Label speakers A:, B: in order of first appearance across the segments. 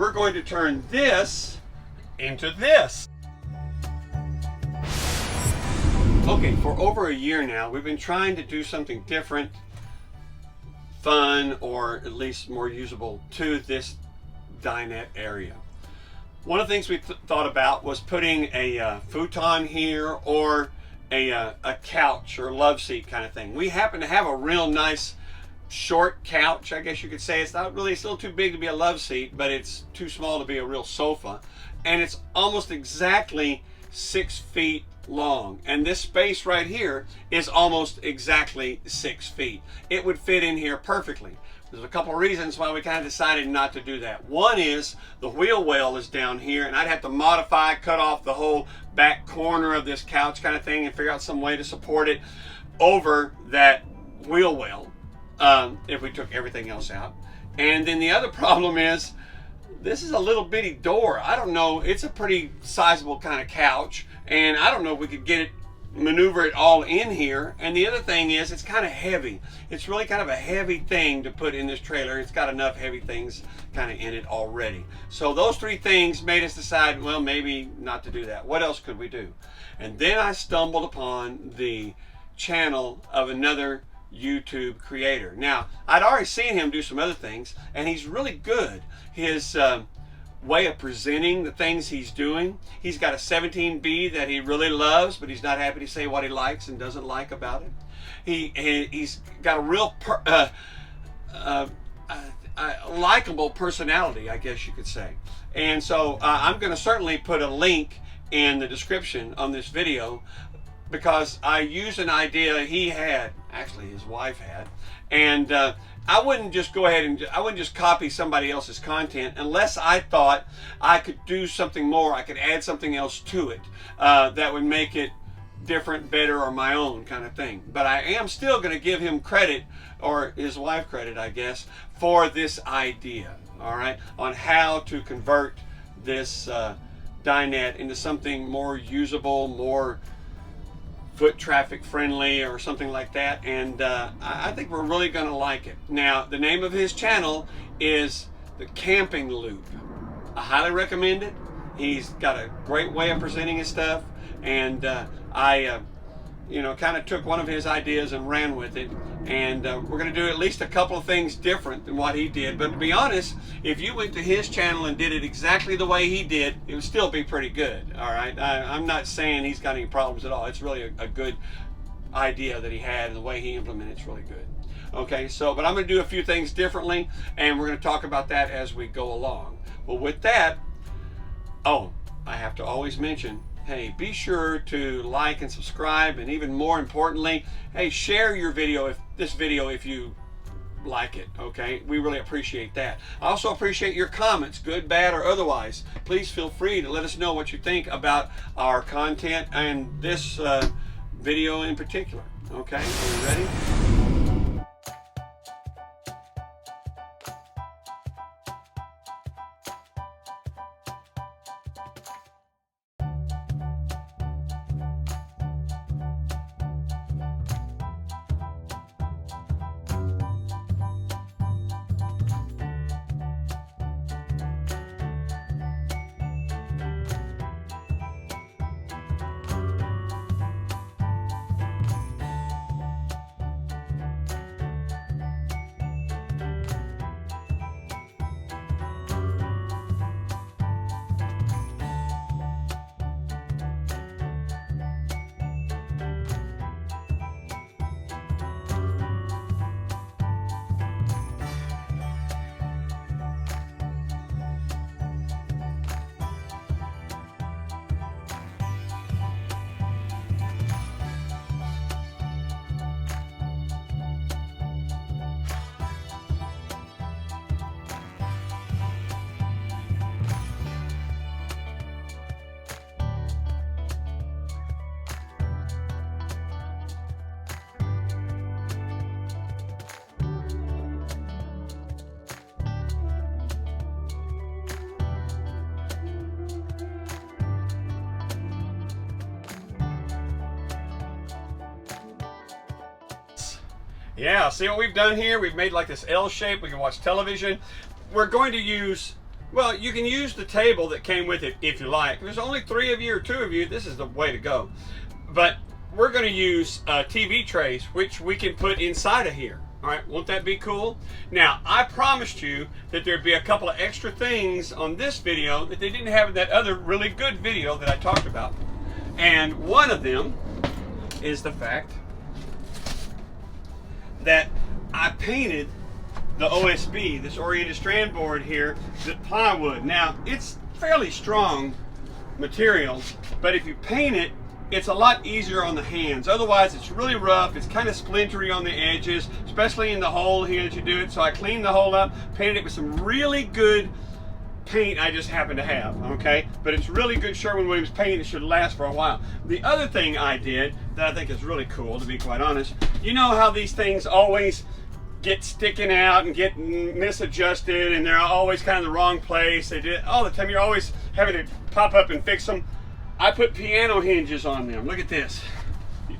A: we're going to turn this into this. Okay, for over a year now, we've been trying to do something different, fun, or at least more usable to this dinette area. One of the things we thought about was putting a futon here, or a couch or love seat kind of thing. We happen to have a real nice short couch, I guess you could say. It's not really, it's a little too big to be a love seat, but it's too small to be a real sofa. And it's almost exactly 6 feet long, and this space right here is almost exactly 6 feet. It would fit in here perfectly. There's a couple of reasons why we kind of decided not to do that. One is the wheel well is down here, and I'd have to modify, cut off the whole back corner of this couch kind of thing and figure out some way to support it over that wheel well if we took everything else out. And then the other problem is this is a little bitty door. I don't know, it's a pretty sizable kind of couch, and I don't know if we could get it, maneuver it all in here. And the other thing is it's kind of heavy. It's really kind of a heavy thing to put in this trailer. It's got enough heavy things kind of in it already. So those three things made us decide, well, maybe not to do that. What else could we do? And then I stumbled upon the channel of another YouTube creator. Now, I'd already seen him do some other things, and he's really good. His way of presenting the things he's doing. He's got a 17B that he really loves, but he's not happy to say what he likes and doesn't like about it. He's got a real likable personality, I guess you could say. And so I'm going to certainly put a link in the description on this video, because I used an idea he had, actually his wife had, and I wouldn't just go ahead and I wouldn't just copy somebody else's content unless I thought I could do something more. I could add something else to it that would make it different, better, or my own kind of thing. But I am still going to give him credit, or his wife credit, I guess, for this idea, all right, on how to convert this dinette into something more usable, more foot traffic friendly, or something like that. And I think we're really going to like it. Now, the name of his channel is The Camping Loop. I highly recommend it. He's got a great way of presenting his stuff, and I kind of took one of his ideas and ran with it. And we're going to do at least a couple of things different than what he did. But to be honest, if you went to his channel and did it exactly the way he did, it would still be pretty good. All right, I'm not saying he's got any problems at all. It's really a good idea that he had, and the way he implemented it's really good. Okay, so but I'm going to do a few things differently, and we're going to talk about that as we go along. Well, with that, oh, I have to always mention, hey, be sure to like and subscribe, and even more importantly, hey, share your video, this video if you like it, okay? We really appreciate that. I also appreciate your comments, good, bad, or otherwise. Please feel free to let us know what you think about our content and this video in particular, okay? Are you ready? Yeah, see what we've done here? We've made like this L shape. We can watch television. We're going to use Well, you can use the table that came with it if you like. If there's only 3 of you or 2 of you, this is the way to go. But we're going to use TV trays, which we can put inside of here. All right, won't that be cool? Now, I promised you that there'd be a couple of extra things on this video that they didn't have in that other really good video that I talked about. And one of them is the fact that I painted the OSB, this oriented strand board here, the plywood. Now, it's fairly strong material, but if you paint it, it's a lot easier on the hands. Otherwise, it's really rough. It's kind of splintery on the edges, especially in the hole here that you do it. So I cleaned the hole up, painted it with some really good paint I just happen to have, okay? But it's really good Sherwin-Williams paint. It should last for a while. The other thing I did that I think is really cool, to be quite honest, you know how these things always get sticking out and get misadjusted, and they're always kind of the wrong place. They do it all the time. You're always having to pop up and fix them. I put piano hinges on them. Look at this.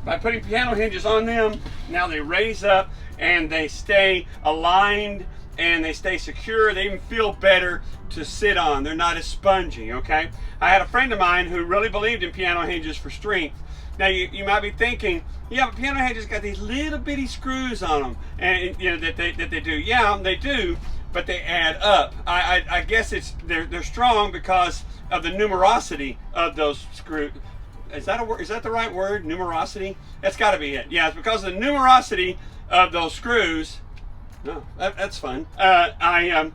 A: By putting piano hinges on them, now they raise up and they stay aligned and they stay secure. They even feel better to sit on. They're not as spongy, okay? I had a friend of mine who really believed in piano hinges for strength. Now you might be thinking, yeah, but piano hinges got these little bitty screws on them, and you know that they do. Yeah, they do, but they add up. I guess they're strong because of the numerosity of those screws. Is that a word? Is that the right word? Numerosity? That's got to be it. Yeah, it's because of the numerosity of those screws. No, that's fun. I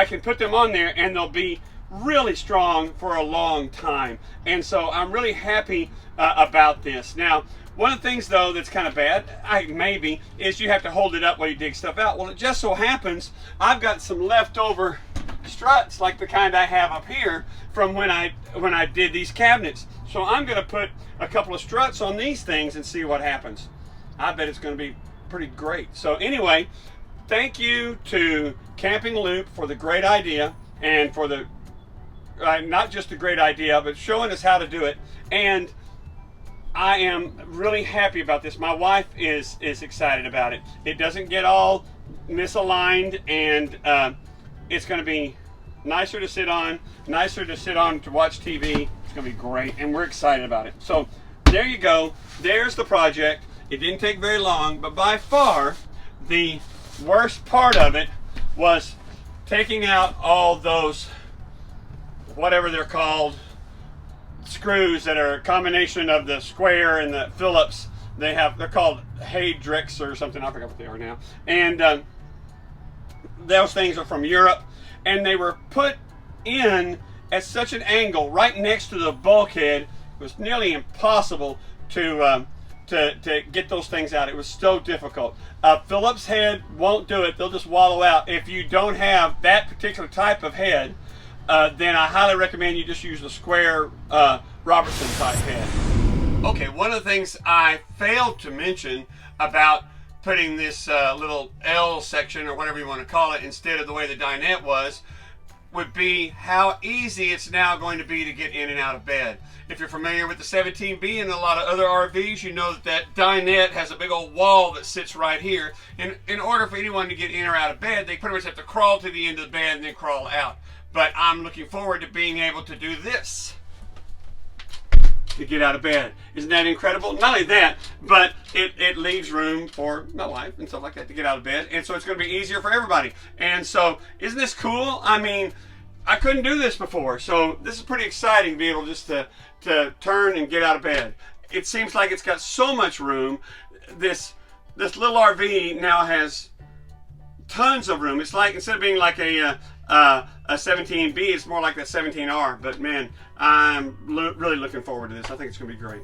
A: can put them on there and they'll be really strong for a long time. And so I'm really happy about this. Now, one of the things though that's kind of bad, maybe, is you have to hold it up while you dig stuff out. Well, it just so happens I've got some leftover struts like the kind I have up here from when I did these cabinets. So I'm going to put a couple of struts on these things and see what happens. I bet it's going to be pretty great. So anyway, thank you to Camping Loop for the great idea, and for the not just a great idea, but showing us how to do it. And I am really happy about this. My wife is excited about it. It doesn't get all misaligned, and it's going to be nicer to sit on, to watch TV. It's going to be great, and we're excited about it. So there you go. There's the project. It didn't take very long, but by far the worst part of it was taking out all those, whatever they're called, screws that are a combination of the square and the Phillips. They're called Heydrichs or something. I forgot what they are now. And those things are from Europe, and they were put in at such an angle right next to the bulkhead. It was nearly impossible to get those things out. It was so difficult. Phillips head won't do it. They'll just wallow out. If you don't have that particular type of head, then I highly recommend you just use the square Robertson type head. Okay, one of the things I failed to mention about putting this little L section, or whatever you want to call it, instead of the way the dinette was, would be how easy it's now going to be to get in and out of bed. If you're familiar with the 17B and a lot of other RVs, you know that dinette has a big old wall that sits right here. And in order for anyone to get in or out of bed, they pretty much have to crawl to the end of the bed and then crawl out. But I'm looking forward to being able to do this to get out of bed. Isn't that incredible? Not only that, but it leaves room for my wife and stuff like that to get out of bed. And so it's going to be easier for everybody. And so, isn't this cool? I mean, I couldn't do this before. So this is pretty exciting to be able just to turn and get out of bed. It seems like it's got so much room. This little RV now has tons of room. It's like, instead of being like a 17B, it's more like that 17R. But man, I'm really looking forward to this. I think it's going to be great.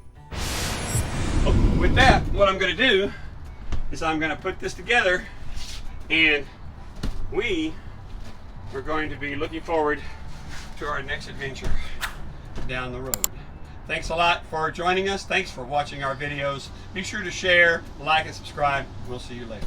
A: Oh, with that, what I'm going to do is I'm going to put this together, and we are going to be looking forward to our next adventure down the road. Thanks a lot for joining us. Thanks for watching our videos. Be sure to share, like, and subscribe. We'll see you later.